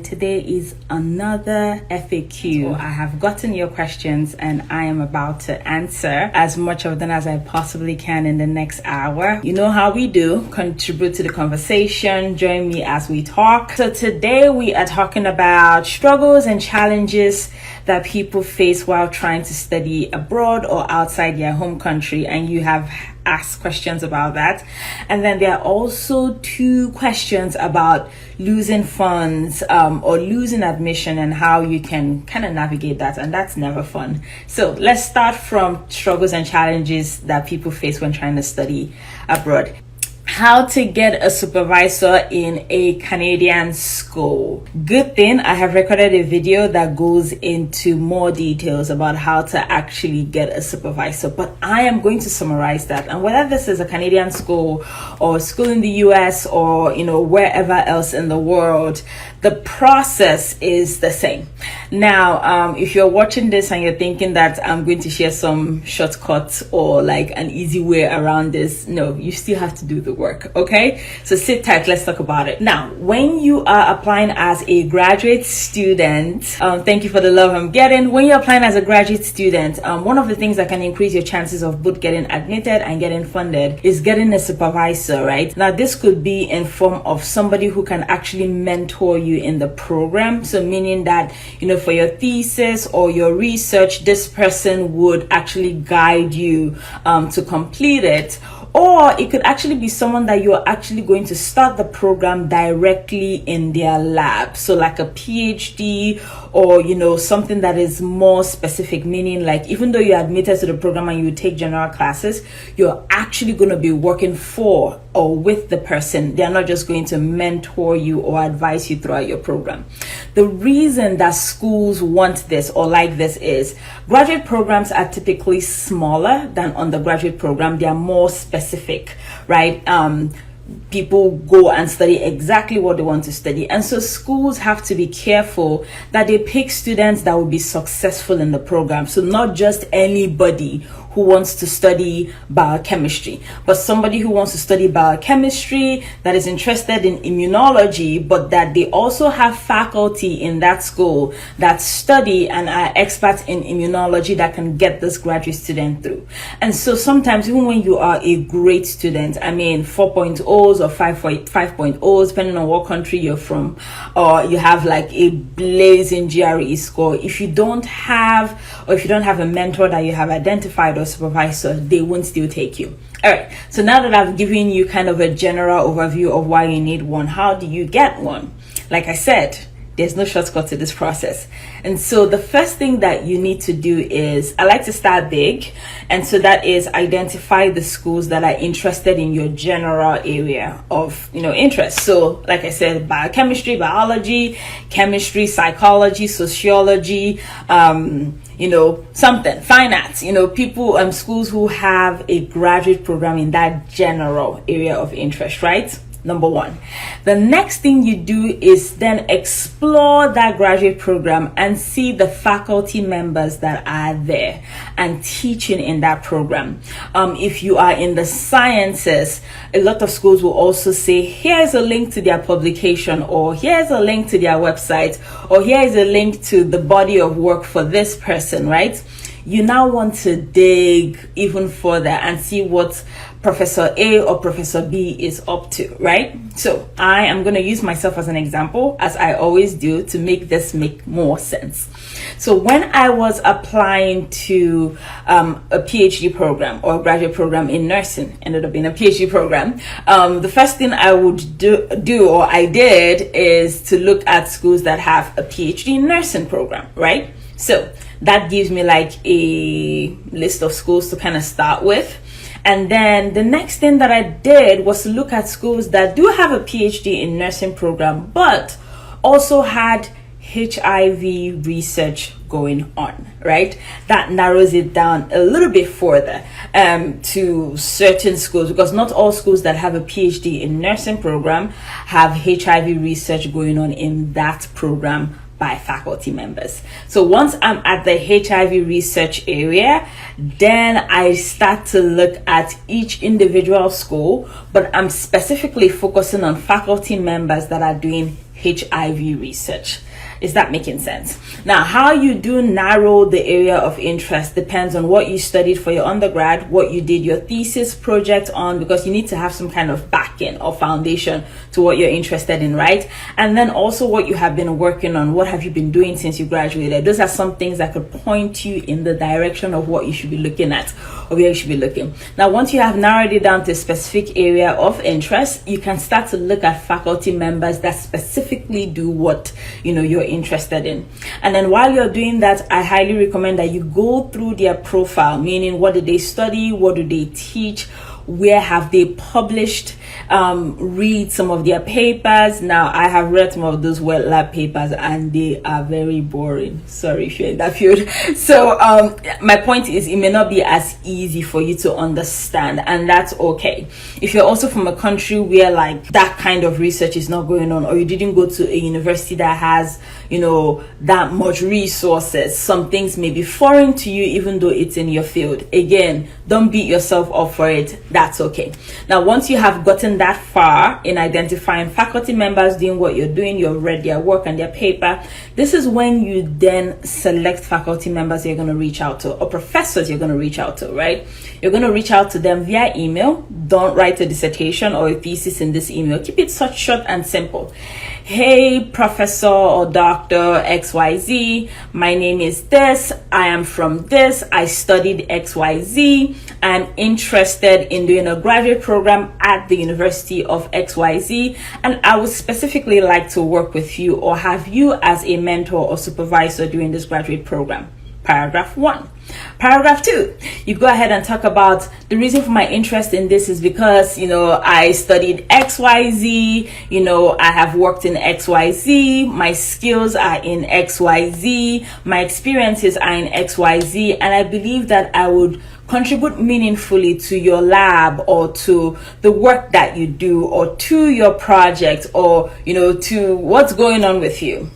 today is another FAQ. I have gotten your questions and I am about to answer as much of them as I possibly can in the next hour. You know how we do, contribute to the conversation, join me as we talk. So today we are talking about struggles and challenges that people face while trying to study abroad or outside their home country, and you have asked questions about that. And then there are also two questions about losing funds or losing admission and how you can kind of navigate that, and that's never fun. So let's start from struggles and challenges that people face when trying to study abroad. How to get a supervisor in a Canadian school. Good thing I have recorded a video that goes into more details about how to actually get a supervisor, but I am going to summarize that. And whether this is a Canadian school or school in the US or wherever else in the world, the process is the same. Now, if you're watching this and you're thinking that I'm going to share some shortcuts or like an easy way around this, no, you still have to do the work, okay? So sit tight, let's talk about it. Now, when you are applying as a graduate student, thank you for the love I'm getting. When you're applying as a graduate student, one of the things that can increase your chances of both getting admitted and getting funded is getting a supervisor, right? Now, this could be in form of somebody who can actually mentor you in the program. So meaning that, for your thesis or your research, this person would actually guide you to complete it. Or it could actually be someone that you're actually going to start the program directly in their lab. So like a PhD or, something that is more specific, meaning like even though you're admitted to the program and you take general classes, you're actually going to be working for or with the person. They're not just going to mentor you or advise you throughout your program. The reason that schools want this or like this is graduate programs are typically smaller than undergraduate program. They are more specific, right? People go and study exactly what they want to study, and so schools have to be careful that they pick students that will be successful in the program. So not just anybody who wants to study biochemistry, but somebody who wants to study biochemistry that is interested in immunology, but that they also have faculty in that school that study and are experts in immunology that can get this graduate student through. And so sometimes even when you are a great student, 4.0s or 5.0s, depending on what country you're from, or you have like a blazing GRE score, if you don't have a mentor that you have identified or supervisor, they won't still take you. All right, so now that I've given you kind of a general overview of why you need one, how do you get one? Like I said, there's no shortcut to this process. And so the first thing that you need to do is, I like to start big. And so that is identify the schools that are interested in your general area of, interest. So like I said, biochemistry, biology, chemistry, psychology, sociology, something, fine arts, people, schools who have a graduate program in that general area of interest, right? Number one. The next thing you do is then explore that graduate program and see the faculty members that are there and teaching in that program. If you are in the sciences, a lot of schools will also say, here's a link to their publication, or here's a link to their website, or here's a link to the body of work for this person, right? You now want to dig even further and see what Professor A or Professor B is up to, right? So I am going to use myself as an example, as I always do, to make this make more sense. So when I was applying to a PhD program or a graduate program in nursing, ended up being a PhD program, the first thing I would do or I did is to look at schools that have a PhD in nursing program, right? So that gives me like a list of schools to kind of start with. And then the next thing that I did was to look at schools that do have a PhD in nursing program, but also had HIV research going on, right? That narrows it down a little bit further to certain schools, because not all schools that have a PhD in nursing program have HIV research going on in that program by faculty members. So once I'm at the HIV research area, then I start to look at each individual school, but I'm specifically focusing on faculty members that are doing HIV research. Is that making sense? Now, how you do narrow the area of interest depends on what you studied for your undergrad, what you did your thesis project on, because you need to have some kind of backing or foundation to what you're interested in, right? And then also what you have been working on, what have you been doing since you graduated? Those are some things that could point you in the direction of what you should be looking at or where you should be looking. Now, once you have narrowed it down to a specific area of interest, you can start to look at faculty members that specifically do what you're interested in. And then while you're doing that, I highly recommend that you go through their profile, meaning what did they study, what do they teach, where have they published, read some of their papers. Now, I have read some of those wet lab papers and they are very boring. Sorry if you're in that field. So my point is, it may not be as easy for you to understand, and that's okay. If you're also from a country where like that kind of research is not going on, or you didn't go to a university that has that much resources, some things may be foreign to you even though it's in your field. Again, don't beat yourself up for it. That's okay. Now, once you have gotten that far in identifying faculty members doing what you're doing, you've read their work and their paper, this is when you then select faculty members you're going to reach out to, or professors you're going to reach out to, right? You're going to reach out to them via email. Don't write a dissertation or a thesis in this email. Keep it such short and simple. Hey, Professor or Dr. XYZ, my name is this, I am from this, I studied XYZ, I'm interested in doing a graduate program at the University of XYZ, and I would specifically like to work with you or have you as a mentor or supervisor during this graduate program. Paragraph 1. Paragraph 2, you go ahead and talk about the reason for my interest in this is because, I studied XYZ, I have worked in XYZ, my skills are in XYZ, my experiences are in XYZ, and I believe that I would contribute meaningfully to your lab or to the work that you do or to your project or, to what's going on with you.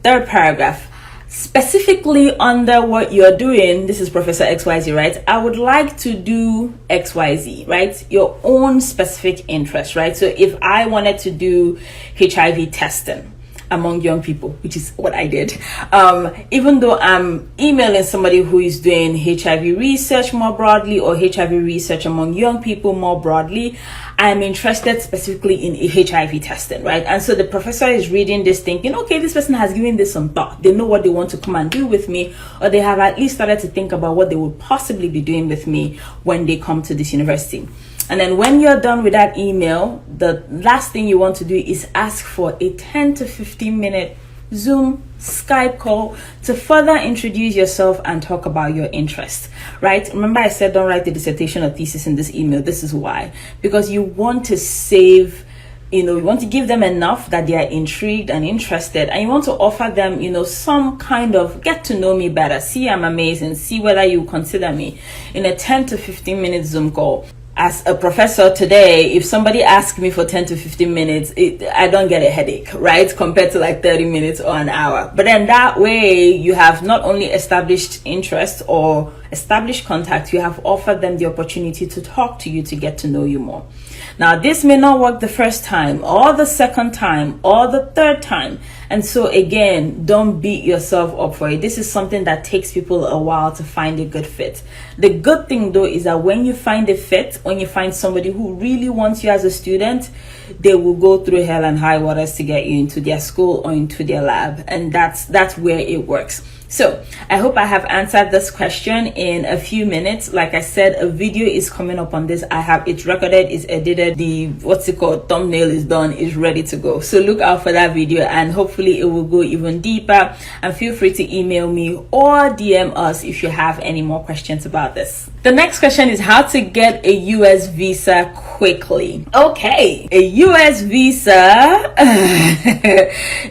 Third paragraph. Specifically under what you're doing, this is Professor XYZ, right? I would like to do XYZ, right? Your own specific interest, right? So if I wanted to do HIV testing among young people, which is what I did, even though I'm emailing somebody who is doing HIV research more broadly or HIV research among young people more broadly, I'm interested specifically in HIV testing, right? And so the professor is reading this thinking, okay, this person has given this some thought. They know what they want to come and do with me, or they have at least started to think about what they would possibly be doing with me when they come to this university. And then when you're done with that email, the last thing you want to do is ask for a 10 to 15 minute Zoom, Skype call to further introduce yourself and talk about your interest, right? Remember I said don't write the dissertation or thesis in this email. This is why. Because you want to save, you want to give them enough that they are intrigued and interested, and you want to offer them, some kind of get to know me better. See, I'm amazing. See whether you consider me in a 10 to 15 minute Zoom call. As a professor today, if somebody asks me for 10 to 15 minutes, I don't get a headache, right? Compared to like 30 minutes or an hour. But then that way you have not only established interest or established contact, you have offered them the opportunity to talk to you, to get to know you more. Now, this may not work the first time or the second time or the third time. And so again, don't beat yourself up for it. This is something that takes people a while to find a good fit. The good thing though is that when you find a fit, when you find somebody who really wants you as a student, they will go through hell and high waters to get you into their school or into their lab. And that's where it works. So I hope I have answered this question in a few minutes. Like I said, a video is coming up on this. I have it recorded, it's edited, the thumbnail is done, is ready to go. So look out for that video and hopefully it will go even deeper. And feel free to email me or DM us if you have any more questions about this. The next question is how to get a US visa quickly. Okay, a US visa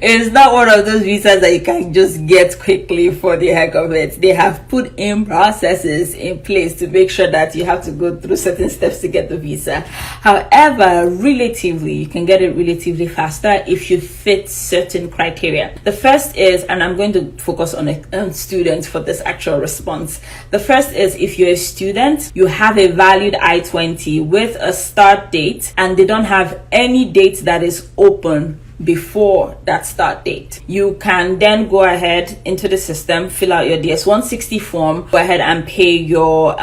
is not one of those visas that you can just get quickly for the heck of it. They have put in processes in place to make sure that you have to go through certain steps to get the visa. However, relatively, you can get it relatively faster if you fit certain criteria. The first is, and I'm going to focus on students for this actual response. The first is if you're a student, you have a valid I-20 with a start date, and they don't have any date that is open before that start date. You can then go ahead into the system, fill out your DS-160 form, go ahead and pay your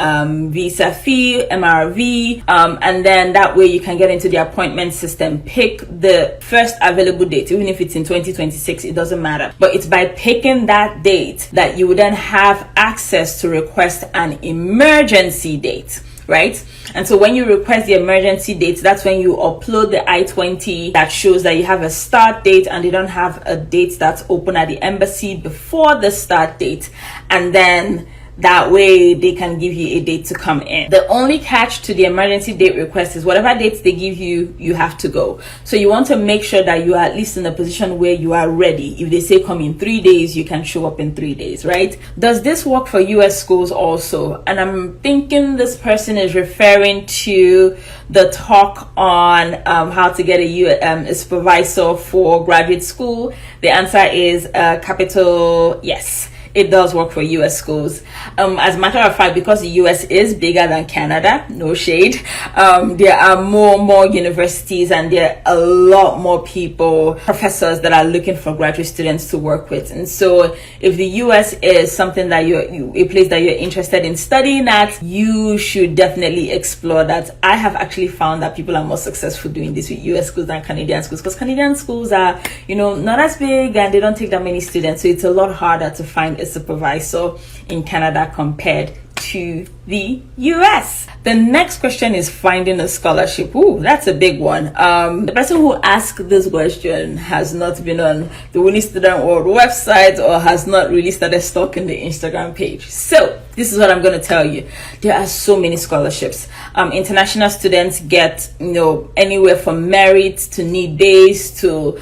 visa fee, MRV, and then that way you can get into the appointment system. Pick the first available date, even if it's in 2026, it doesn't matter. But it's by picking that date that you would then have access to request an emergency date. Right? And so when you request the emergency date, that's when you upload the I-20 that shows that you have a start date and they don't have a date that's open at the embassy before the start date. And then that way they can give you a date to come in. The only catch to the emergency date request is whatever dates they give you, you have to go. So you want to make sure that you are at least in a position where you are ready. If they say come in 3 days, you can show up in 3 days, right? Does this work for US schools also? And I'm thinking this person is referring to the talk on how to get a supervisor for graduate school. The answer is capital yes. It does work for US schools. As a matter of fact, because the US is bigger than Canada, no shade, there are more universities and there are a lot more people, professors that are looking for graduate students to work with. And so if the US is something that a place that you're interested in studying at, you should definitely explore that. I have actually found that people are more successful doing this with US schools than Canadian schools, because Canadian schools are, not as big and they don't take that many students. So it's a lot harder to find a supervisor in Canada compared to the US. The next question is finding a scholarship. Ooh, that's a big one. The person who asked this question has not been on the Winie Student World website or has not really started stalking the Instagram page. So this is what I'm going to tell you. There are so many scholarships. International students get, anywhere from merit to need-based to,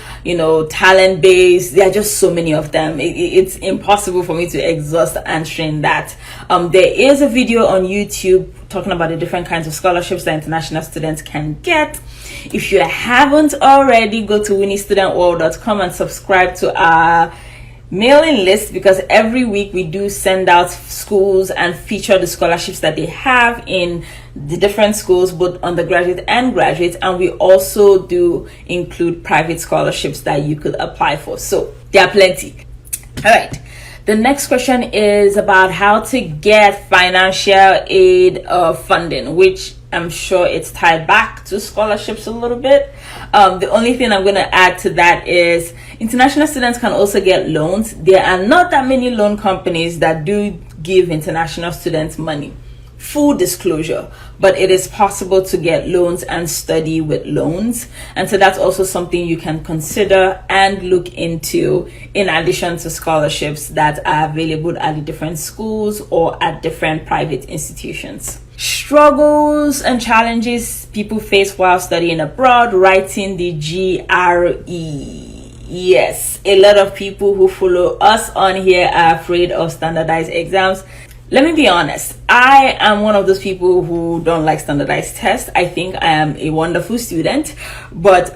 talent-based. There are just so many of them. It's impossible for me to exhaust answering that. There is a video on YouTube talking about the different kinds of scholarships that international students can get. If you haven't already, go to winiestudentworld.com and subscribe to our mailing list, because every week we do send out schools and feature the scholarships that they have in the different schools, both undergraduate and graduate, and we also do include private scholarships that you could apply for. So there are plenty. All right. The next question is about how to get financial aid funding, which I'm sure it's tied back to scholarships a little bit. The only thing I'm going to add to that is international students can also get loans. There are not that many loan companies that do give international students money. Full disclosure, but it is possible to get loans and study with loans. And so that's also something you can consider and look into in addition to scholarships that are available at the different schools or at different private institutions. Struggles and challenges people face while studying abroad, writing the GRE. Yes, a lot of people who follow us on here are afraid of standardized exams. Let me be honest, I am one of those people who don't like standardized tests. I think I am a wonderful student, but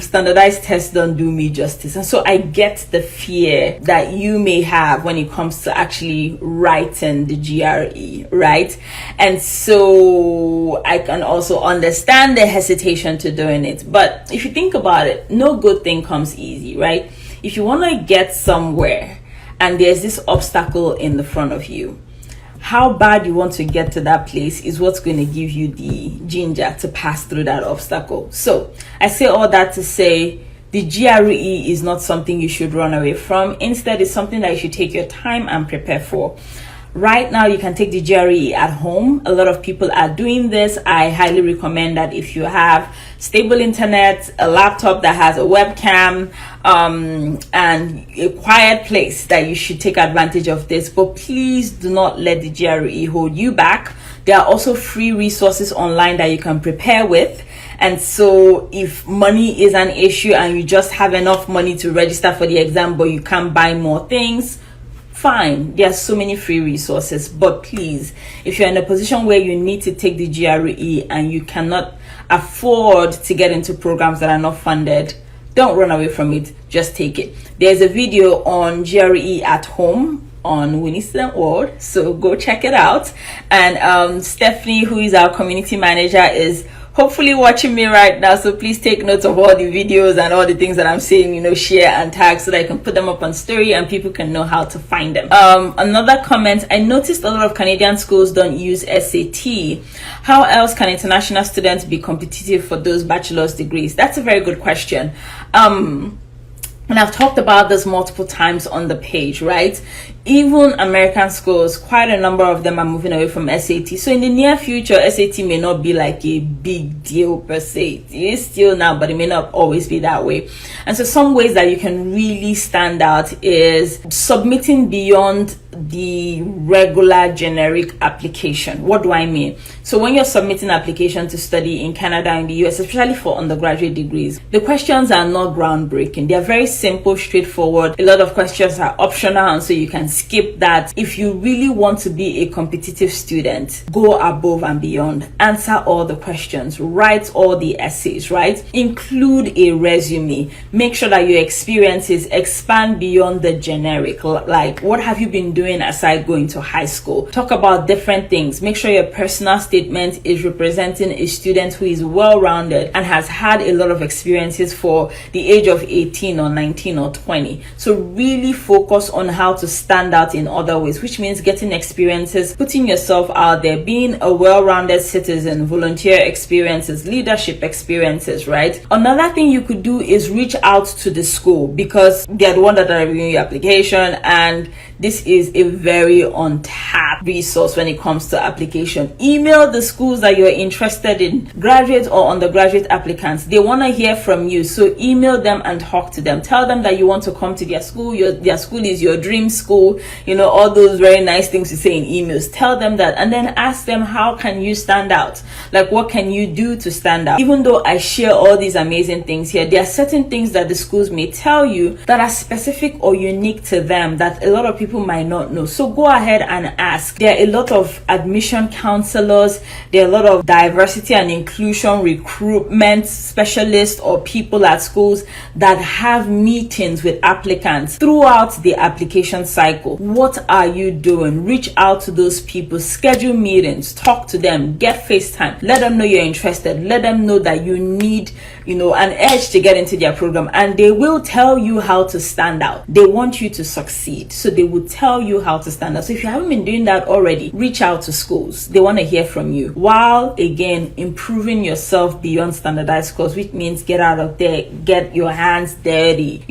standardized tests don't do me justice. And so I get the fear that you may have when it comes to actually writing the GRE, right? And so I can also understand the hesitation to doing it. But if you think about it, no good thing comes easy, right? If you want to get somewhere and there's this obstacle in the front of you, how bad you want to get to that place is what's going to give you the ginger to pass through that obstacle. So I say all that to say the GRE is not something you should run away from. Instead, it's something that you should take your time and prepare for. Right now, you can take the GRE at home. A lot of people are doing this. I highly recommend that if you have stable internet, a laptop that has a webcam, and a quiet place, that you should take advantage of this. But please do not let the GRE hold you back. There are also free resources online that you can prepare with. And so if money is an issue and you just have enough money to register for the exam but you can't buy more things, fine, there are so many free resources. But please, if you're in a position where you need to take the GRE and you cannot afford to get into programs that are not funded, don't run away from it, just take it. There's a video on GRE at home on Winie's World, so go check it out. And Stephanie, who is our community manager, is hopefully watching me right now, so please take notes of all the videos and all the things that I'm saying, share and tag so that I can put them up on story and people can know how to find them. Another comment, I noticed a lot of Canadian schools don't use SAT. How else can international students be competitive for those bachelor's degrees? That's a very good question. And I've talked about this multiple times on the page, right? Even American schools, quite a number of them are moving away from SAT. So in the near future, SAT may not be like a big deal per se. It is still now, but it may not always be that way. And so some ways that you can really stand out is submitting beyond the regular generic application. What do I mean? So when you're submitting application to study in Canada and the US, especially for undergraduate degrees, the questions are not groundbreaking. They're very simple, straightforward. A lot of questions are optional, and so you can skip that. If you really want to be a competitive student, go above and beyond. Answer all the questions, write all the essays, right? Include a resume. Make sure that your experiences expand beyond the generic. Like, what have you been doing aside going to high school? Talk about different things. Make sure your personal statement is representing a student who is well-rounded and has had a lot of experiences for the age of 18 or 19 or 20. So really focus on how to stand out in other ways, which means getting experiences, putting yourself out there, being a well-rounded citizen, volunteer experiences, leadership experiences, right? Another thing you could do is reach out to the school, because they're the one that are reviewing your application, and this is a very untapped resource when it comes to application. Email the schools that you're interested in, graduate or undergraduate applicants. They want to hear from you, so email them and talk to them. Tell them that you want to come to their school. Their school is your dream school. All those very nice things you say in emails. Tell them that, and then ask them, how can you stand out? Like, what can you do to stand out? Even though I share all these amazing things here, there are certain things that the schools may tell you that are specific or unique to them that a lot of people might not know. So go ahead and ask. There are a lot of admission counselors. There are a lot of diversity and inclusion recruitment specialists or people at schools that have meetings with applicants throughout the application cycle. What are you doing? Reach out to those people, schedule meetings, talk to them, get FaceTime, let them know you're interested, let them know that you need an edge to get into their program, and they will tell you how to stand out. They want you to succeed, so they will tell you how to stand out. So if you haven't been doing that already, reach out to schools. They want to hear from you, while again improving yourself beyond standardized course, which means get out of there, get your hands dirty,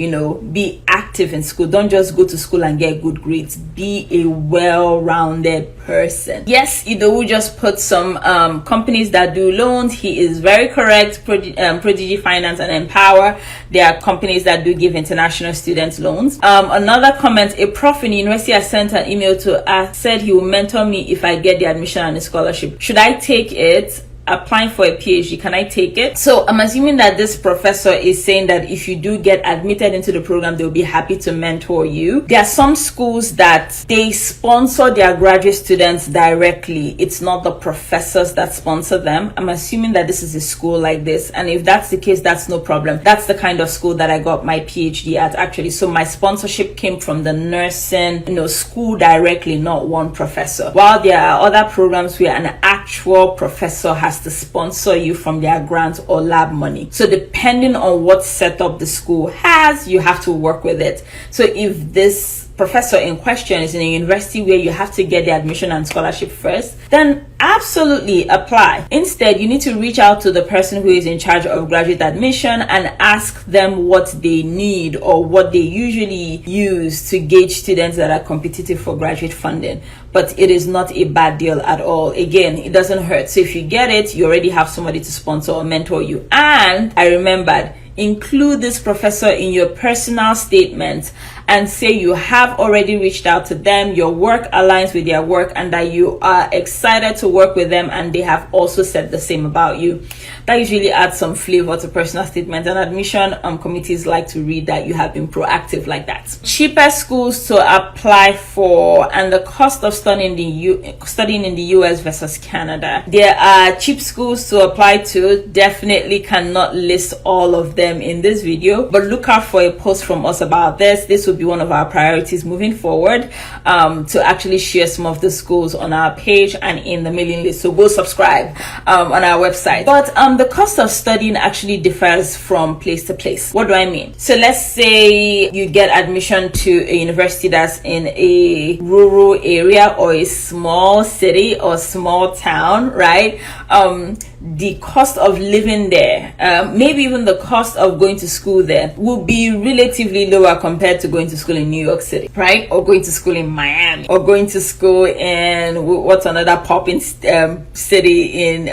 be active in school. Don't just go to school and get good grades. Be a well-rounded person. Yes, we just put some companies that do loans. He is very correct. Prodigy Finance and Empower, they are companies that do give international students loans. Another comment, a prof in the university has sent an email to us, said he will mentor me if I get the admission and the scholarship. Should I take it? Applying for a PhD, can I take it? So I'm assuming that this professor is saying that if you do get admitted into the program, they'll be happy to mentor you. There are some schools that they sponsor their graduate students directly. It's not the professors that sponsor them. I'm assuming that this is a school like this, and if that's the case, that's no problem. That's the kind of school that I got my PhD at, actually. So my sponsorship came from the nursing school directly, not one professor. While there are other programs where an actual professor has to sponsor you from their grant or lab money. So depending on what setup the school has, you have to work with it. So if this professor in question is in a university where you have to get the admission and scholarship first, then absolutely apply. Instead, you need to reach out to the person who is in charge of graduate admission and ask them what they need or what they usually use to gauge students that are competitive for graduate funding. But it is not a bad deal at all. Again, it doesn't hurt. So if you get it, you already have somebody to sponsor or mentor you. And I remembered, include this professor in your personal statement and say you have already reached out to them, your work aligns with their work, and that you are excited to work with them and they have also said the same about you. That usually adds some flavor to personal statement, and admission committees like to read that you have been proactive like that. Cheapest schools to apply for and the cost of studying in the US versus Canada. There are cheap schools to apply to. Definitely cannot list all of them in this video, but look out for a post from us about this. This will be one of our priorities moving forward, to actually share some of the schools on our page and in the mailing list. So go subscribe on our website. But the cost of studying actually differs from place to place. What do I mean? So let's say you get admission to a university that's in a rural area or a small city or small town, right? The cost of living there, maybe even the cost of going to school there, will be relatively lower compared to going to school in New York City, right? Or going to school in Miami, or going to school in what's another popping city in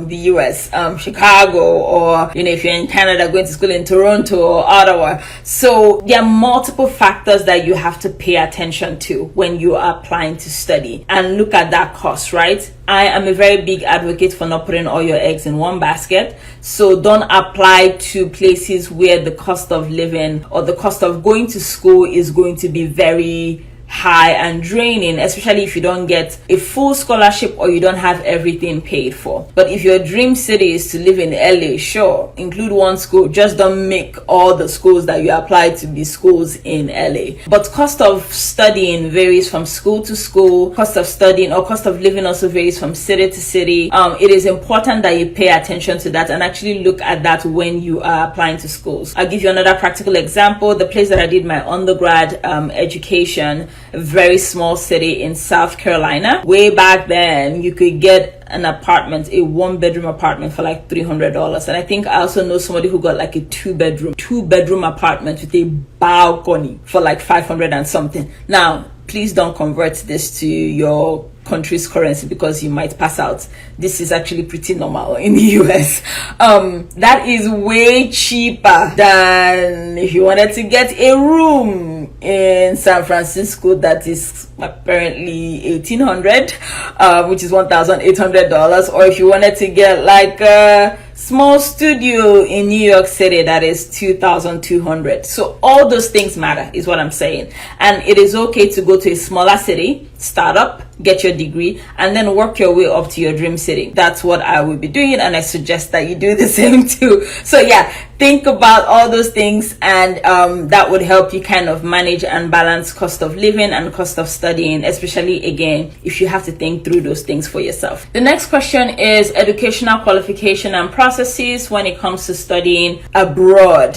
the US, Chicago, or if you're in Canada, going to school in Toronto or Ottawa. So there are multiple factors that you have to pay attention to when you are applying to study, and look at that cost, right? I am a very big advocate for not putting all your eggs in one basket. So don't apply to places where the cost of living or the cost of going to school is going to be very high and draining, especially if you don't get a full scholarship or you don't have everything paid for. But if your dream city is to live in LA, sure, include one school. Just don't make all the schools that you apply to be schools in LA. But cost of studying varies from school to school. Cost of studying or cost of living also varies from city to city. It is important that you pay attention to that and actually look at that when you are applying to schools. I'll give you another practical example. The place that I did my undergrad education, a very small city in South Carolina. Way back then, you could get an apartment, a 1-bedroom apartment, for like $300. And I think I also know somebody who got like a two-bedroom apartment with a balcony for like 500 and something. Now, please don't convert this to your country's currency because you might pass out. This is actually pretty normal in the US. That is way cheaper than if you wanted to get a room in San Francisco that is apparently $1,800, which is $1,800, or if you wanted to get like a small studio in New York City that is $2,200. So all those things matter is what I'm saying. And it is okay to go to a smaller city, start up, get your degree, and then work your way up to your dream city. That's what I will be doing, and I suggest that you do the same too. So yeah, think about all those things, and that would help you kind of manage and balance cost of living and cost of studying, especially again if you have to think through those things for yourself. The next question is educational qualification and processes when it comes to studying abroad.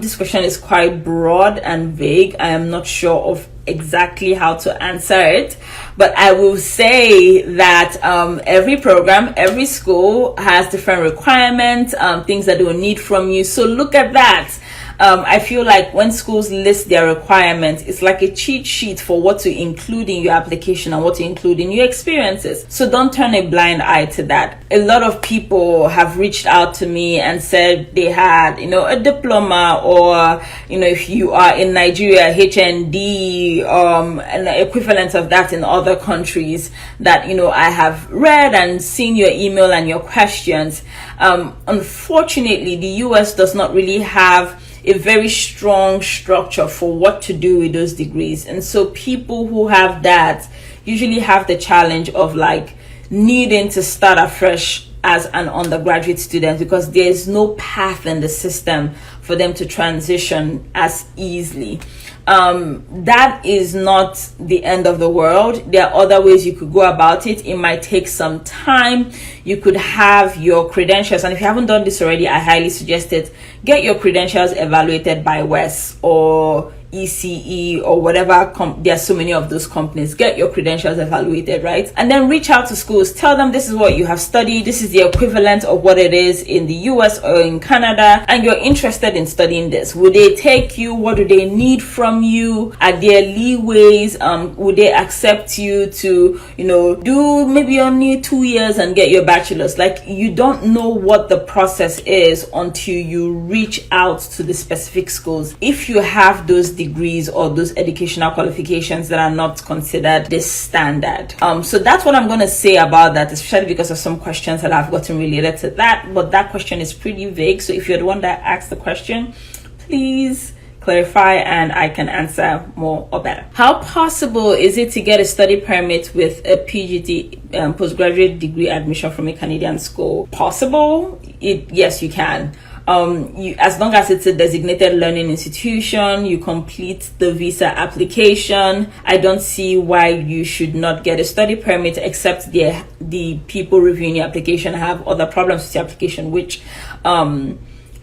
This question is quite broad and vague. I am not sure of exactly how to answer it, but I will say that every program, every school has different requirements, things that they will need from you. So look at that. I feel like when schools list their requirements, it's like a cheat sheet for what to include in your application and what to include in your experiences. So don't turn a blind eye to that. A lot of people have reached out to me and said they had, a diploma, or, if you are in Nigeria, HND, an equivalent of that in other countries that, I have read and seen your email and your questions. Unfortunately, the US does not really have a very strong structure for what to do with those degrees. And so people who have that usually have the challenge of like needing to start afresh as an undergraduate student, because there's no path in the system for them to transition as easily. That is not the end of the world. There are other ways you could go about it. It might take some time. You could have your credentials, and if you haven't done this already, I highly suggest it. Get your credentials evaluated by WES or ECE or whatever. There are so many of those companies. Get your credentials evaluated, right? And then reach out to schools. Tell them this is what you have studied. This is the equivalent of what it is in the US or in Canada, and you're interested in studying this. Would they take you? What do they need from you? Are there leeways? Would they accept you to, do maybe only 2 years and get your bachelor's? Like, you don't know what the process is until you reach out to the specific schools. If you have those degrees or those educational qualifications that are not considered the standard. So that's what I'm going to say about that, especially because of some questions that I've gotten related to that. But that question is pretty vague. So if you're the one that asked the question, please clarify and I can answer more or better. How possible is it to get a study permit with a PGD, postgraduate degree admission from a Canadian school? Possible? Yes, you can. As long as it's a designated learning institution, you complete the visa application, I don't see why you should not get a study permit, except the people reviewing your application have other problems with your application, which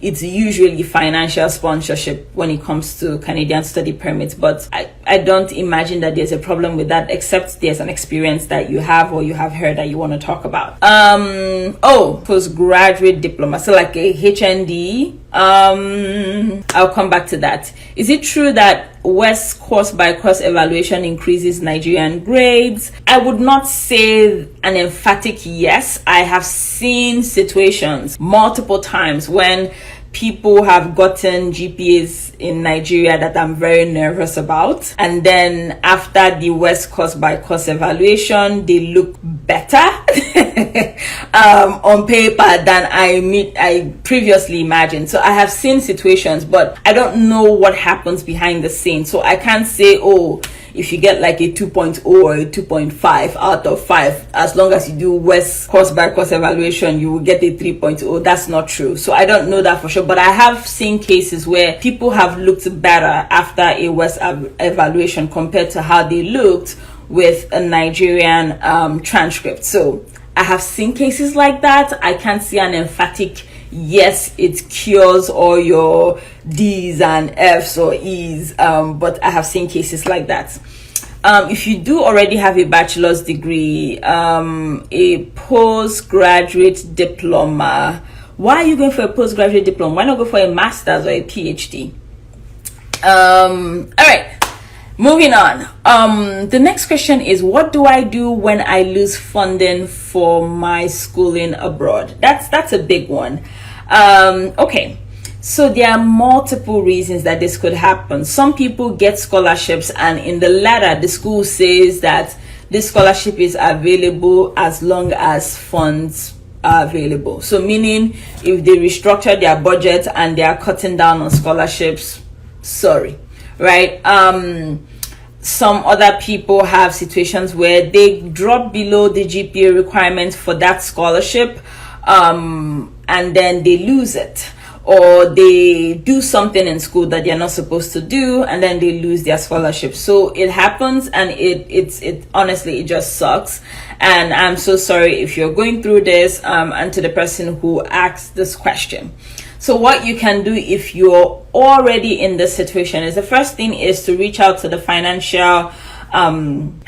it's usually financial sponsorship when it comes to Canadian study permits. But I don't imagine that there's a problem with that, except there's an experience that you have or you have heard that you want to talk about. Postgraduate diploma, so like a HND. I'll come back to that. Is it true that West course by course evaluation increases Nigerian grades? I would not say an emphatic yes. I have seen situations multiple times when people have gotten GPAs in Nigeria that I'm very nervous about, and then after the West course by course evaluation, they look better on paper than I previously imagined. So I have seen situations, but I don't know what happens behind the scenes. So I can't say, oh, if you get like a 2.0 or a 2.5 out of 5, as long as you do West course by course evaluation, you will get a 3.0. That's not true. So I don't know that for sure, but I have seen cases where people have looked better after a West evaluation compared to how they looked with a Nigerian transcript. So I have seen cases like that. I can't see an emphatic yes, it cures all your D's and F's or E's, but I have seen cases like that. If you do already have a bachelor's degree, a postgraduate diploma, why are you going for a postgraduate diploma? Why not go for a master's or a PhD? All right. Moving on. The next question is, what do I do when I lose funding for my schooling abroad? That's a big one. Okay. So there are multiple reasons that this could happen. Some people get scholarships, and in the letter, the school says that this scholarship is available as long as funds are available. So meaning if they restructure their budget and they are cutting down on scholarships, sorry. Right? Some other people have situations where they drop below the GPA requirement for that scholarship, and then they lose it, or they do something in school that they're not supposed to do, and then they lose their scholarship. So it happens, and it honestly, it just sucks. And I'm so sorry if you're going through this, and to the person who asked this question. So what you can do if you're already in this situation is, the first thing is to reach out to the financial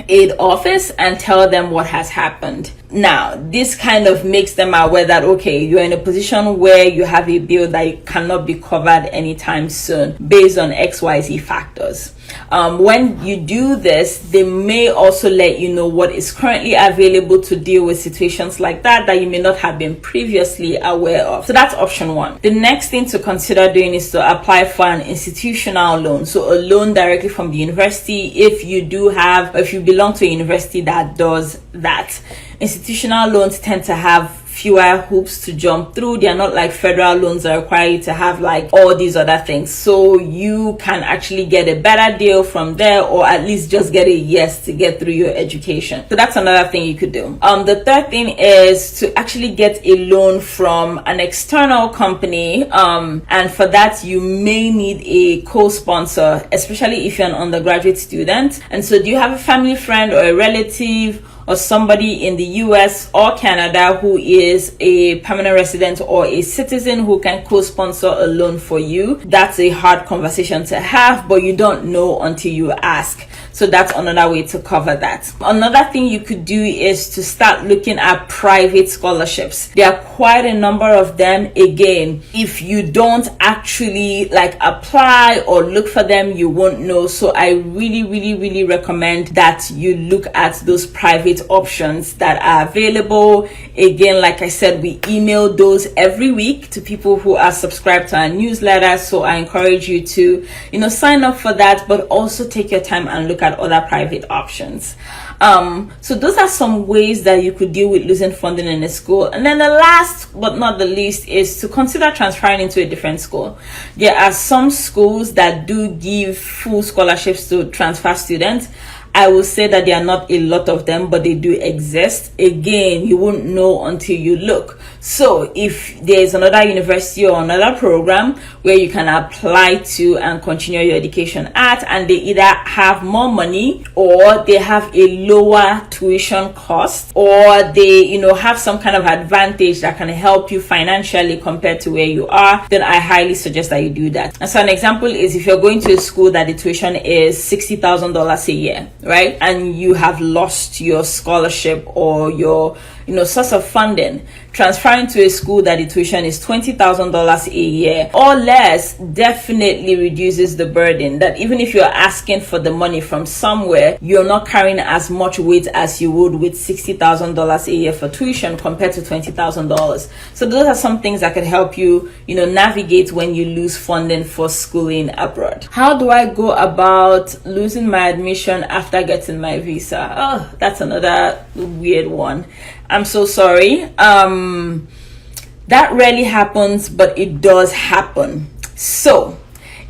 aid office and tell them what has happened. Now, this kind of makes them aware that, okay, you're in a position where you have a bill that cannot be covered anytime soon based on XYZ factors. When you do this, they may also let you know what is currently available to deal with situations like that you may not have been previously aware of. So that's option one. The next thing to consider doing is to apply for an institutional loan. So a loan directly from the university, if you belong to a university that does that. Institutional loans tend to have fewer hoops to jump through. They are not like federal loans that require you to have like all these other things. So you can actually get a better deal from there, or at least just get a yes to get through your education. So that's another thing you could do. The third thing is to actually get a loan from an external company. And for that, you may need a co-sponsor, especially if you're an undergraduate student. And so do you have a family friend or a relative or somebody in the US or Canada who is a permanent resident or a citizen who can co-sponsor a loan for you? That's a hard conversation to have, but you don't know until you ask. So that's another way to cover that. Another thing you could do is to start looking at private scholarships. There are quite a number of them. Again, if you don't actually apply or look for them, you won't know. So I really recommend that you look at those private private options that are available. Again, like I said, we email those every week to people who are subscribed to our newsletter. So I encourage you to, sign up for that, but also take your time and look at other private options. So those are some ways that you could deal with losing funding in a school. And then the last but not the least is to consider transferring into a different school. There are some schools that do give full scholarships to transfer students. I will say that there are not a lot of them, but they do exist. Again, you won't know until you look. So if there's another university or another program where you can apply to and continue your education at, and they either have more money or they have a lower tuition cost, or they, have some kind of advantage that can help you financially compared to where you are, then I highly suggest that you do that. And so an example is if you're going to a school that the tuition is $60,000 a year, right? And you have lost your scholarship or your, source of funding. Transferring to a school that the tuition is $20,000 a year or less definitely reduces the burden. That even if you're asking for the money from somewhere, you're not carrying as much weight as you would with $60,000 a year for tuition compared to $20,000. So those are some things that could help you, navigate when you lose funding for schooling abroad. How do I go about losing my admission after getting my visa? Oh, that's another weird one. I'm so sorry. That rarely happens, but it does happen. So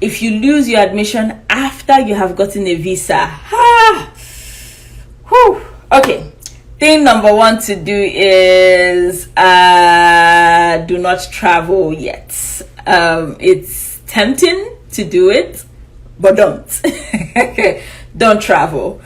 if you lose your admission after you have gotten a visa, okay, thing number one to do is do not travel yet. It's tempting to do it, but don't. Don't travel,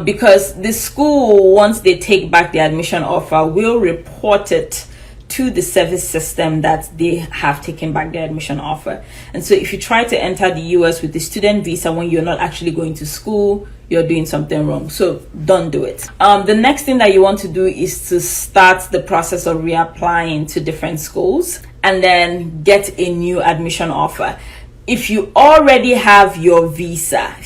because the school, once they take back the admission offer, will report it to the service system that they have taken back the admission offer. And so if you try to enter the US with the student visa when you're not actually going to school, you're doing something wrong. So don't do it. The next thing that you want to do is to start the process of reapplying to different schools and then get a new admission offer. If you already have your visa,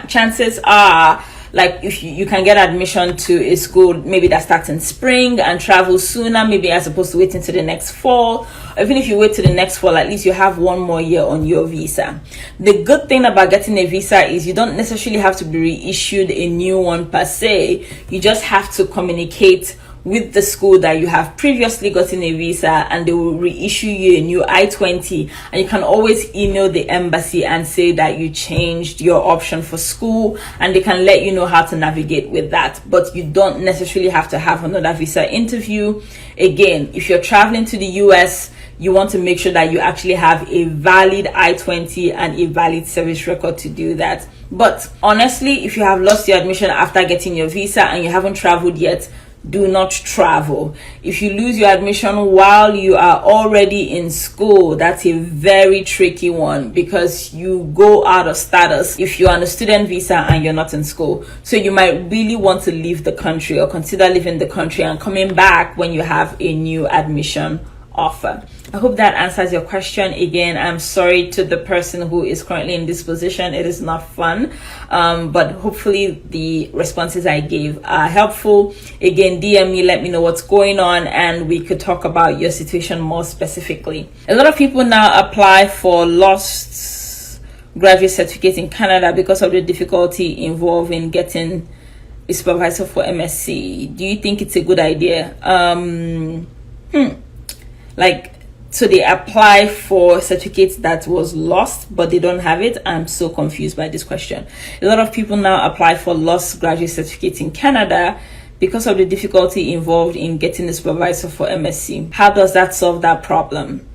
chances are, like, if you can get admission to a school maybe that starts in spring and travel sooner, maybe as opposed to waiting to the next fall. Or even if you wait to the next fall, at least you have one more year on your visa. The good thing about getting a visa is you don't necessarily have to be reissued a new one per se. You just have to communicate with the school that you have previously gotten a visa, and they will reissue you a new I-20, and you can always email the embassy and say that you changed your option for school, and they can let you know how to navigate with that. But you don't necessarily have to have another visa interview. Again, if you're traveling to the US, you want to make sure that you actually have a valid I-20 and a valid service record to do that. But honestly, if you have lost your admission after getting your visa and you haven't traveled yet, do not travel. If you lose your admission while you are already in school, that's a very tricky one, because you go out of status if you're on a student visa and you're not in school. So you might really want to leave the country or consider leaving the country and coming back when you have a new admission offer. I hope that answers your question. Again, I'm sorry to the person who is currently in this position. It is not fun, but hopefully the responses I gave are helpful. Again, DM me, let me know what's going on, and we could talk about your situation more specifically. A lot of people now apply for lost graduate certificate in Canada because of the difficulty involved in getting a supervisor for MSc. Do you think it's a good idea? So they apply for certificates that was lost, but they don't have it. I'm so confused by this question. A lot of people now apply for lost graduate certificates in Canada because of the difficulty involved in getting a supervisor for MSc. How does that solve that problem?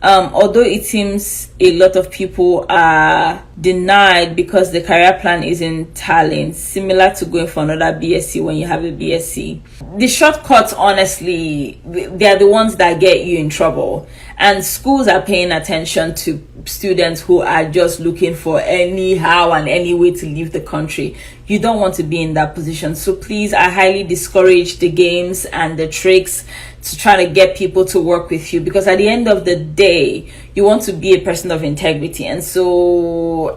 Although it seems a lot of people are denied because the career plan isn't talent, similar to going for another BSc when you have a BSc. The shortcuts, honestly, they are the ones that get you in trouble. And schools are paying attention to students who are just looking for anyhow and any way to leave the country. You don't want to be in that position. So please, I highly discourage the games and the tricks to try to get people to work with you, because at the end of the day, you want to be a person of integrity. And so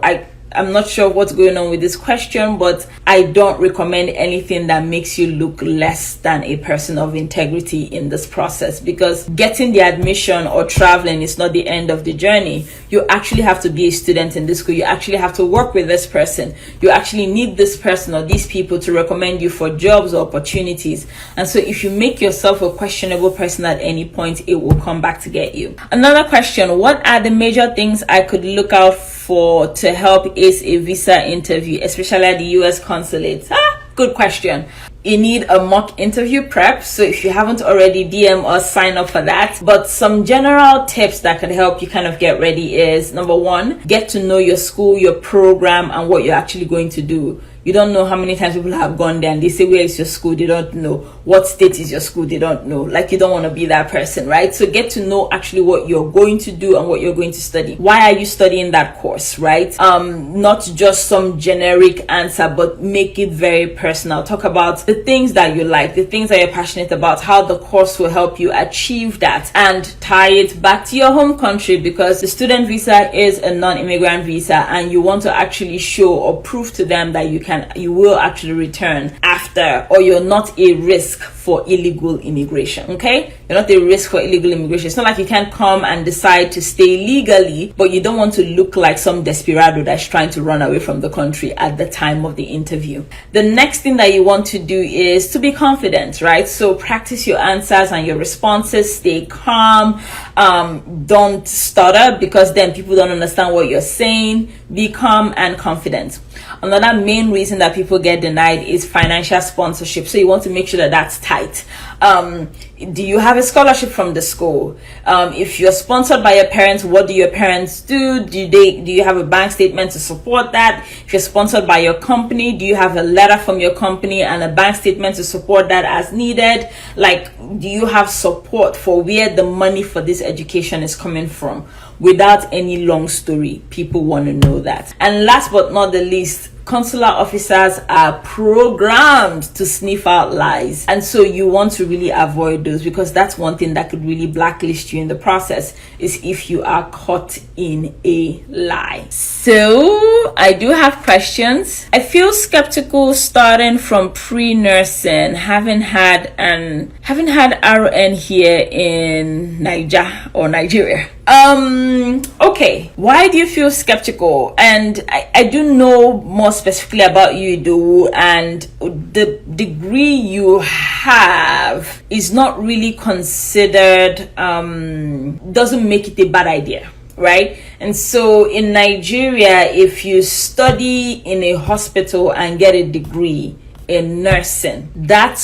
I'm not sure what's going on with this question, but I don't recommend anything that makes you look less than a person of integrity in this process, because getting the admission or traveling is not the end of the journey. You actually have to be a student in this school. You actually have to work with this person. You actually need this person or these people to recommend you for jobs or opportunities. And so if you make yourself a questionable person at any point, it will come back to get you. Another question: what are the major things I could look out for to help ace a visa interview, especially at the US consulate? Good question. You need a mock interview prep. So if you haven't already, DM or sign up for that. But some general tips that can help you kind of get ready is: number one, get to know your school, your program, and what you're actually going to do. You don't know how many times people have gone there and they say, where is your school? They don't know. What state is your school? They don't know. Like, you don't want to be that person, right? So get to know actually what you're going to do and what you're going to study. Why are you studying that course, right? Not just some generic answer, but make it very personal. Talk about the things that you like, the things that you're passionate about, how the course will help you achieve that, and tie it back to your home country, because the student visa is a non-immigrant visa, and you want to actually show or prove to them that you will actually return after, or you're not a risk for illegal immigration. Okay, you're not a risk for illegal immigration. It's not like you can't come and decide to stay legally, but you don't want to look like some desperado that's trying to run away from the country at the time of the interview. The next thing that you want to do is to be confident, right? So practice your answers and your responses. Stay calm. Don't stutter, because then people don't understand what you're saying. Be calm and confident. Another main reason that people get denied is financial sponsorship. So you want to make sure that that's tight. Do you have a scholarship from the school? If you're sponsored by your parents, what do your parents do? Do you have a bank statement to support that? If you're sponsored by your company, do you have a letter from your company and a bank statement to support that as needed? Like, do you have support for where the money for this education is coming from? Without any long story, people want to know that. And last but not the least, consular officers are programmed to sniff out lies, and so you want to really avoid those, because that's one thing that could really blacklist you in the process, is if you are caught in a lie. So I do have questions. I feel skeptical starting from pre-nursing, having had RN here in Nigeria. Okay, why do you feel skeptical? And I do know more specifically about you, though, and the degree you have is not really considered, doesn't make it a bad idea, right? And so in Nigeria, if you study in a hospital and get a degree in nursing, that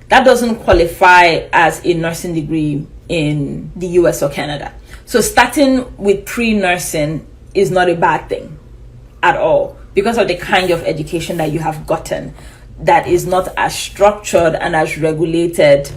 doesn't qualify as a nursing degree in the US or Canada. So starting with pre-nursing is not a bad thing at all, because of the kind of education that you have gotten that is not as structured and as regulated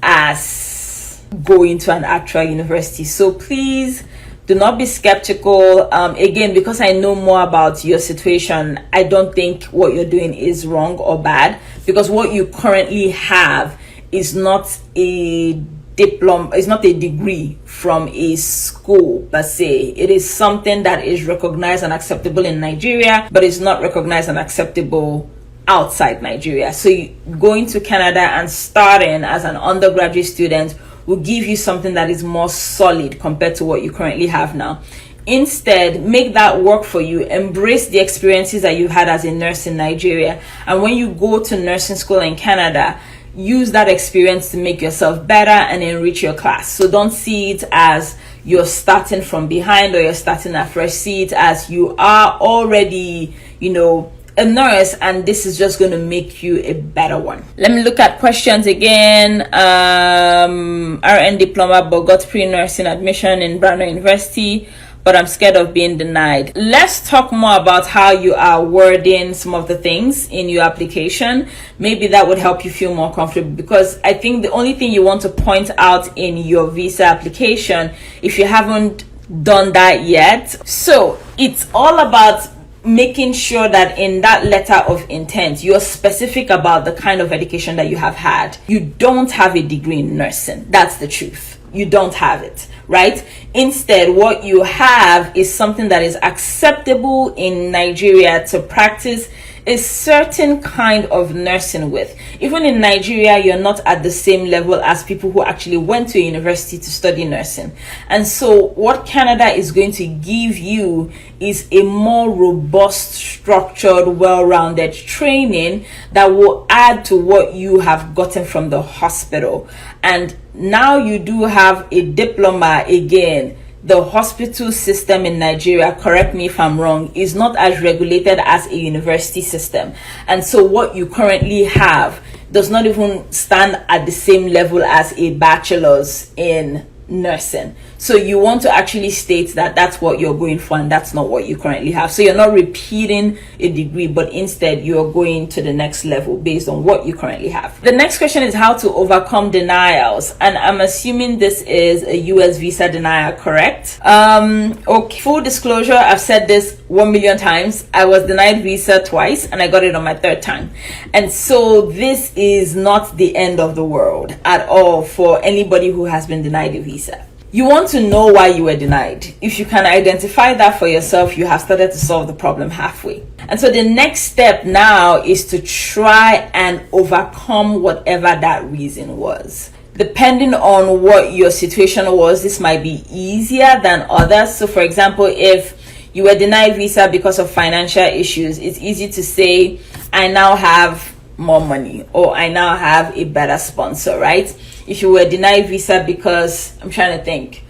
as going to an actual university. So please do not be skeptical. Again, because I know more about your situation, I don't think what you're doing is wrong or bad, because what you currently have is not a diploma, it's not a degree from a school per se. It is something that is recognized and acceptable in Nigeria, but it's not recognized and acceptable outside Nigeria. So going to Canada and starting as an undergraduate student will give you something that is more solid compared to what you currently have now. Instead, make that work for you. Embrace the experiences that you had as a nurse in Nigeria, and when you go to nursing school in Canada, use that experience to make yourself better and enrich your class. So don't see it as you're starting from behind or you're starting afresh. See it as you are already, a nurse, and this is just going to make you a better one. Let me look at questions again. RN diploma, but got pre-nursing admission in Brandon University, but I'm scared of being denied. Let's talk more about how you are wording some of the things in your application. Maybe that would help you feel more comfortable, because I think the only thing you want to point out in your visa application, if you haven't done that yet, so it's all about making sure that in that letter of intent, you're specific about the kind of education that you have had. You don't have a degree in nursing. That's the truth. You don't have it, right? Instead, what you have is something that is acceptable in Nigeria to practice a certain kind of nursing with. Even in Nigeria, you're not at the same level as people who actually went to a university to study nursing. And so what Canada is going to give you is a more robust, structured, well-rounded training that will add to what you have gotten from the hospital. And now you do have a diploma again. The hospital system in Nigeria, correct me if I'm wrong, is not as regulated as a university system. And so what you currently have does not even stand at the same level as a bachelor's in nursing. So you want to actually state that that's what you're going for and that's not what you currently have. So you're not repeating a degree, but instead you're going to the next level based on what you currently have. The next question is how to overcome denials. And I'm assuming this is a US visa denial, correct? Okay, full disclosure, I've said this 1 million times. I was denied visa twice and I got it on my third time. And so this is not the end of the world at all for anybody who has been denied a visa. You want to know why you were denied. If you can identify that for yourself, you have started to solve the problem halfway. And so the next step now is to try and overcome whatever that reason was. Depending on what your situation was, this might be easier than others. So for example, if you were denied visa because of financial issues, it's easy to say, I now have more money, or I now have a better sponsor, right? If you were denied visa because, I'm trying to think,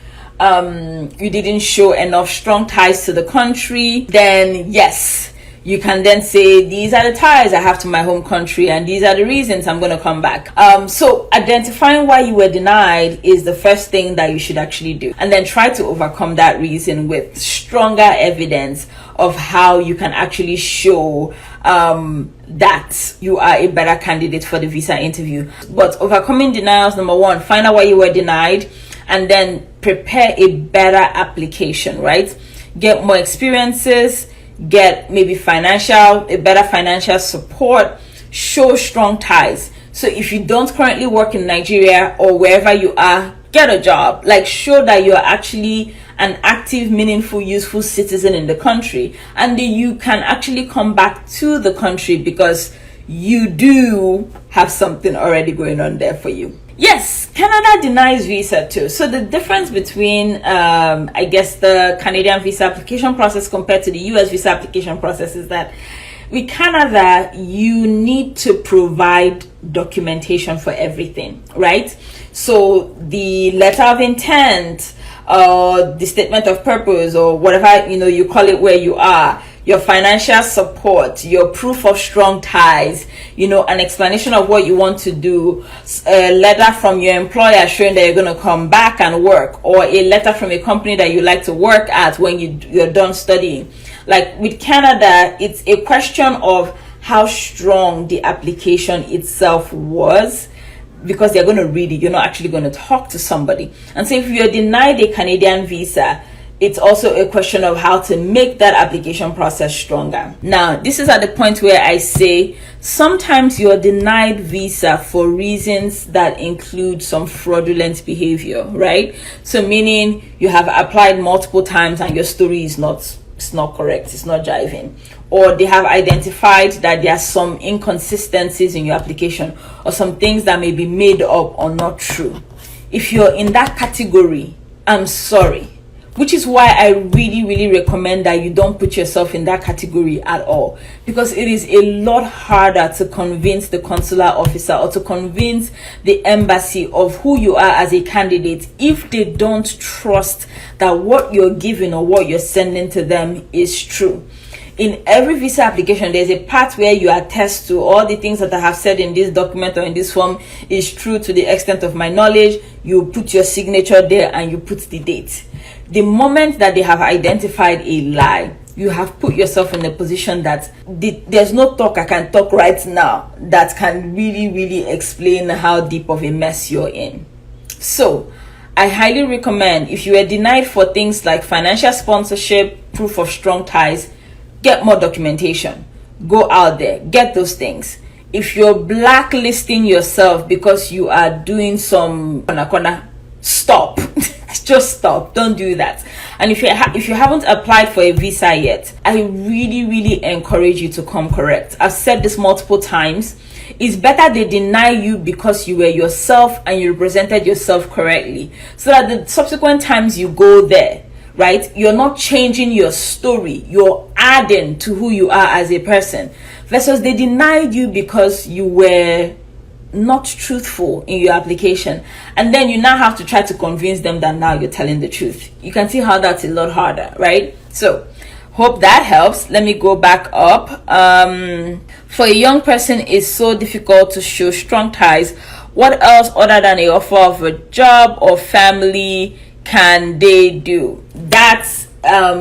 you didn't show enough strong ties to the country, then yes, you can then say, these are the ties I have to my home country and these are the reasons I'm going to come back. So identifying why you were denied is the first thing that you should actually do. And then try to overcome that reason with stronger evidence of how you can actually show that you are a better candidate for the visa interview. But overcoming denials, number one, find out why you were denied and then prepare a better application, right? Get more experiences, get maybe a better financial support, show strong ties. So if you don't currently work in Nigeria or wherever you are, get a job. Like, show that you're actually an active, meaningful, useful citizen in the country, and then you can actually come back to the country because you do have something already going on there for you. Yes, Canada denies visa too. So the difference between, I guess, the Canadian visa application process compared to the US visa application process is that with Canada, you need to provide documentation for everything, right? So the letter of intent, the statement of purpose, or whatever, you call it where you are, your financial support, your proof of strong ties, an explanation of what you want to do, a letter from your employer showing that you're going to come back and work, or a letter from a company that you like to work at when you're done studying. Like with Canada, it's a question of how strong the application itself was, because they're going to read it. You're not actually going to talk to somebody. And so if you're denied a Canadian visa, it's also a question of how to make that application process stronger. Now, this is at the point where I say sometimes you're denied visa for reasons that include some fraudulent behavior, right? So meaning you have applied multiple times and your story is not correct, it's not jiving, or they have identified that there are some inconsistencies in your application or some things that may be made up or not true. If you're in that category, I'm sorry, which is why I really recommend that you don't put yourself in that category at all, because it is a lot harder to convince the consular officer or to convince the embassy of who you are as a candidate if they don't trust that what you're giving or what you're sending to them is true. In every visa application, there's a part where you attest to all the things that I have said in this document or in this form is true to the extent of my knowledge. You put your signature there and you put the date. The moment that they have identified a lie, you have put yourself in a position that there's no talk I can talk right now that can really explain how deep of a mess you're in. So I highly recommend, if you are denied for things like financial sponsorship, proof of strong ties, get more documentation. Go out there, get those things. If you're blacklisting yourself because you are doing some stop. Just stop. Don't do that. And if you haven't applied for a visa yet, I really encourage you to come correct. I've said this multiple times. It's better they deny you because you were yourself and you represented yourself correctly, so that the subsequent times you go there, right, you're not changing your story, you're adding to who you are as a person, versus they denied you because you were not truthful in your application, and then you now have to try to convince them that now you're telling the truth. You can see how that's a lot harder, right? So hope that helps. Let me go back up. For a young person, it's so difficult to show strong ties. What else other than a offer of a job or family can they do? That's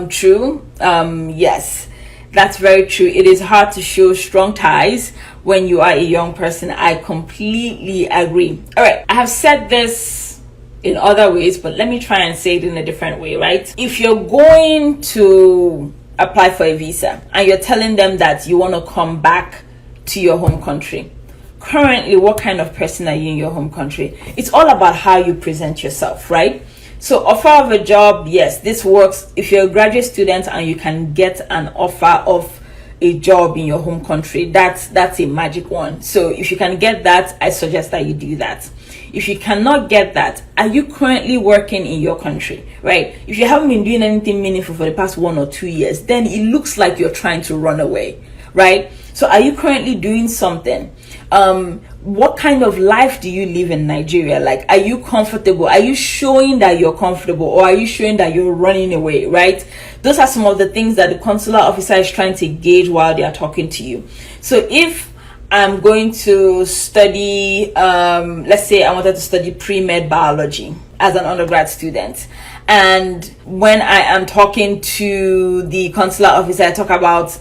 true. Yes, that's very true. It is hard to show strong ties when you are a young person. I completely agree. All right, I have said this in other ways, but let me try and say it in a different way, right? If you're going to apply for a visa and you're telling them that you want to come back to your home country, currently, what kind of person are you in your home country? It's all about how you present yourself, right? So offer of a job, yes, this works if you're a graduate student and you can get an offer of a job in your home country. That's a magic one. So if you can get that, I suggest that you do that. If you cannot get that, are you currently working in your country, right? If you haven't been doing anything meaningful for the past 1 or 2 years, then it looks like you're trying to run away, right? So are you currently doing something? What kind of life do you live in Nigeria? Like, are you comfortable? Are you showing that you're comfortable, or are you showing that you're running away, right? Those are some of the things that the consular officer is trying to gauge while they are talking to you. So if I'm going to study, let's say I wanted to study pre-med biology as an undergrad student, and when I am talking to the consular officer, I talk about,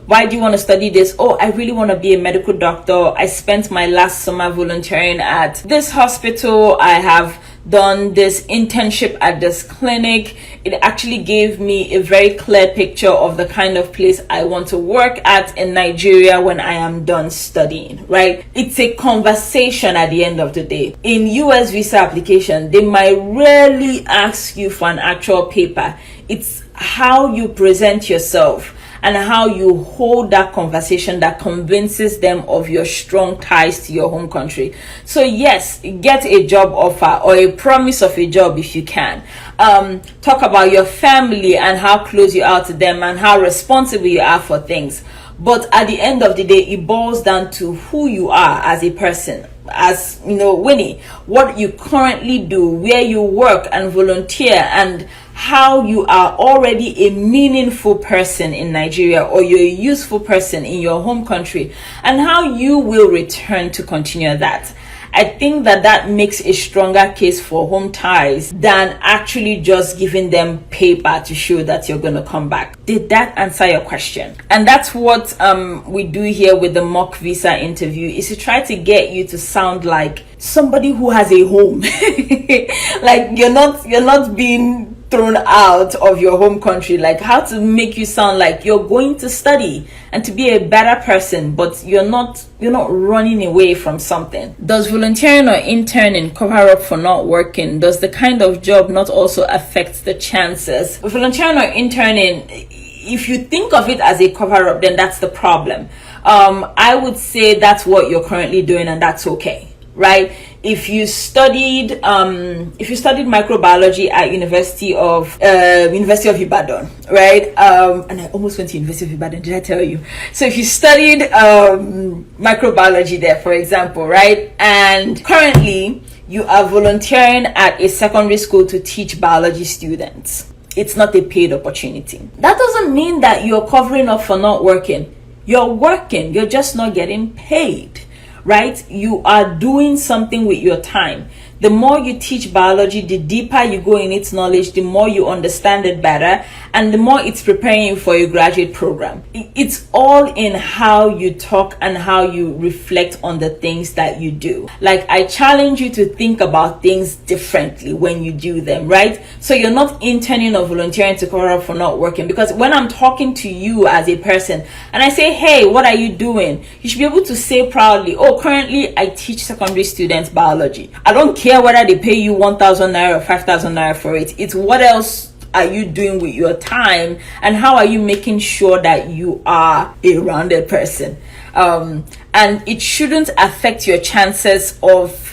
why do you want to study this? Oh, I really want to be a medical doctor. I spent my last summer volunteering at this hospital. I have done this internship at this clinic. It actually gave me a very clear picture of the kind of place I want to work at in Nigeria when I am done studying, right? It's a conversation at the end of the day. In US visa application, they might rarely ask you for an actual paper. It's how you present yourself and how you hold that conversation that convinces them of your strong ties to your home country. So yes, get a job offer or a promise of a job if you can. Talk about your family and how close you are to them and how responsible you are for things. But at the end of the day, it boils down to who you are as a person. As Winie, what you currently do, where you work and volunteer, and how you are already a meaningful person in Nigeria, or you're a useful person in your home country, and how you will return to continue that. I think that makes a stronger case for home ties than actually just giving them paper to show that you're going to come back. Did that answer your question? And that's what we do here with the mock visa interview, is to try to get you to sound like somebody who has a home. Like you're not being thrown out of your home country, like how to make you sound like you're going to study and to be a better person, but you're not running away from something. Does volunteering or interning cover up for not working? Does the kind of job not also affect the chances? Volunteering or interning, if you think of it as a cover up, then that's the problem. I would say that's what you're currently doing, and that's okay, right? If you studied microbiology at University of Ibadan, right? And I almost went to University of Ibadan, did I tell you? So if you studied microbiology there, for example, right? And currently you are volunteering at a secondary school to teach biology students. It's not a paid opportunity. That doesn't mean that you're covering up for not working. You're working, you're just not getting paid. Right? You are doing something with your time. The more you teach biology, the deeper you go in its knowledge, the more you understand it better, and the more it's preparing you for a graduate program. It's all in how you talk and how you reflect on the things that you do. Like, I challenge you to think about things differently when you do them, right? So you're not interning or volunteering to cover up for not working, because when I'm talking to you as a person and I say, hey, what are you doing? You should be able to say proudly, oh, currently I teach secondary students biology. I don't care care whether they pay you 1,000 naira or 5,000 naira for it. It's what else are you doing with your time, and how are you making sure that you are a rounded person? And it shouldn't affect your chances of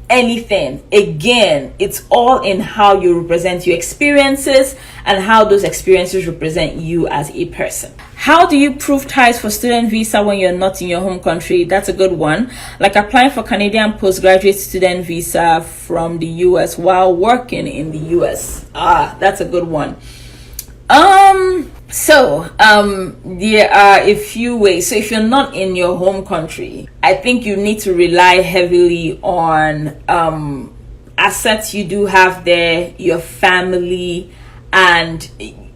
anything. Again, it's all in how you represent your experiences and how those experiences represent you as a person. How do you prove ties for student visa when you're not in your home country? That's a good one. Like applying for Canadian postgraduate student visa from the US while working in the US. That's a good one. There are a few ways. So if you're not in your home country, I think you need to rely heavily on assets you do have there, your family, and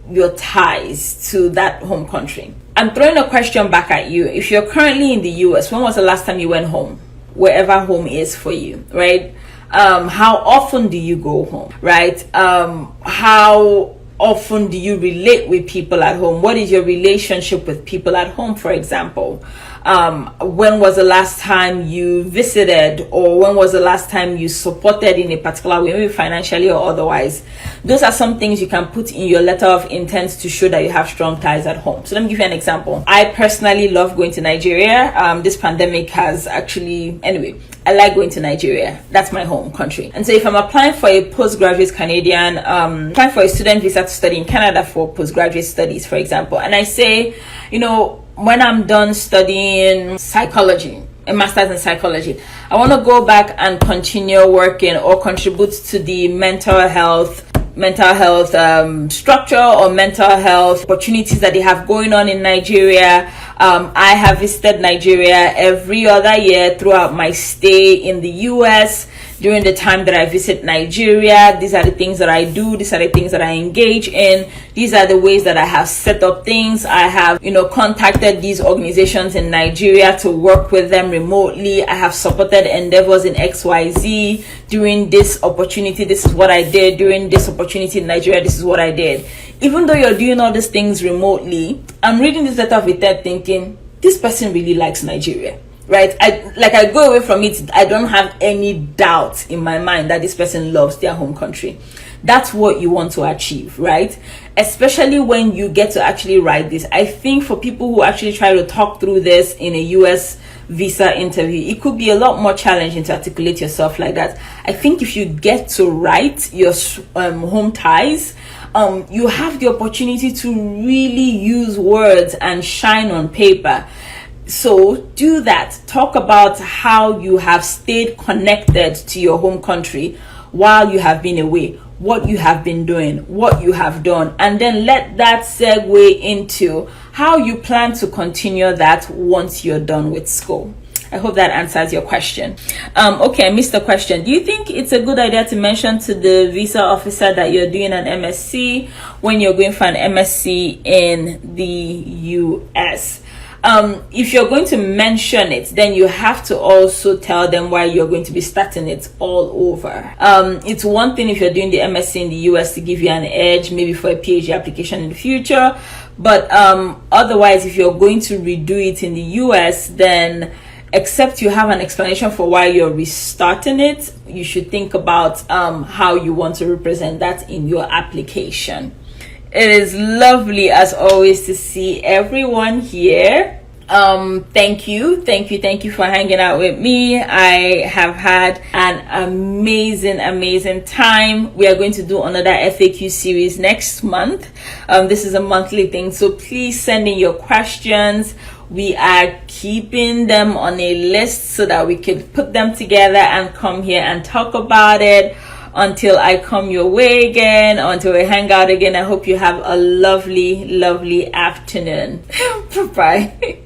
your ties to that home country. I'm throwing a question back at you. If you're currently in the US, when was the last time you went home? Wherever home is for you, right? How often do you go home, right? How often do you relate with people at home? What is your relationship with people at home, for example? When was the last time you visited, or when was the last time you supported in a particular way, maybe financially or otherwise? Those are some things you can put in your letter of intent to show that you have strong ties at home. So let me give you an example. I personally love going to Nigeria. This pandemic has actually, anyway, I like going to Nigeria. That's my home country. And so if I'm applying for a postgraduate Canadian, applying for a student visa to study in Canada for postgraduate studies, for example, and I say, when I'm done studying psychology, a master's in psychology, I want to go back and continue working or contribute to the mental health structure or mental health opportunities that they have going on in Nigeria. I have visited Nigeria every other year throughout my stay in the US. During the time that I visit Nigeria, these are the things that I do. These are the things that I engage in. These are the ways that I have set up things. I have, contacted these organizations in Nigeria to work with them remotely. I have supported endeavors in XYZ. During this opportunity, this is what I did. During this opportunity in Nigeria, this is what I did. Even though you're doing all these things remotely, I'm reading this letter of intent thinking, this person really likes Nigeria. Right? I go away from it. I don't have any doubt in my mind that this person loves their home country. That's what you want to achieve, right? Especially when you get to actually write this. I think for people who actually try to talk through this in a US visa interview, it could be a lot more challenging to articulate yourself like that. I think if you get to write your home ties, you have the opportunity to really use words and shine on paper. So do that. Talk about how you have stayed connected to your home country while you have been away, what you have been doing, what you have done, and then let that segue into how you plan to continue that once you're done with school. I hope that answers your question. Okay, I missed the question. Do you think it's a good idea to mention to the visa officer that you're doing an MSc when you're going for an MSc in the US? If you're going to mention it, then you have to also tell them why you're going to be starting it all over. It's one thing if you're doing the MSc in the US to give you an edge, maybe for a PhD application in the future. But otherwise, if you're going to redo it in the US, then except you have an explanation for why you're restarting it, you should think about how you want to represent that in your application. It is lovely as always to see everyone here. Thank you for hanging out with me. I have had an amazing time. We are going to do another FAQ series next month. This is a monthly thing, so please send in your questions. We are keeping them on a list so that we can put them together and come here and talk about it. Until I come your way again, or until we hang out again, I hope you have a lovely afternoon. Bye-bye.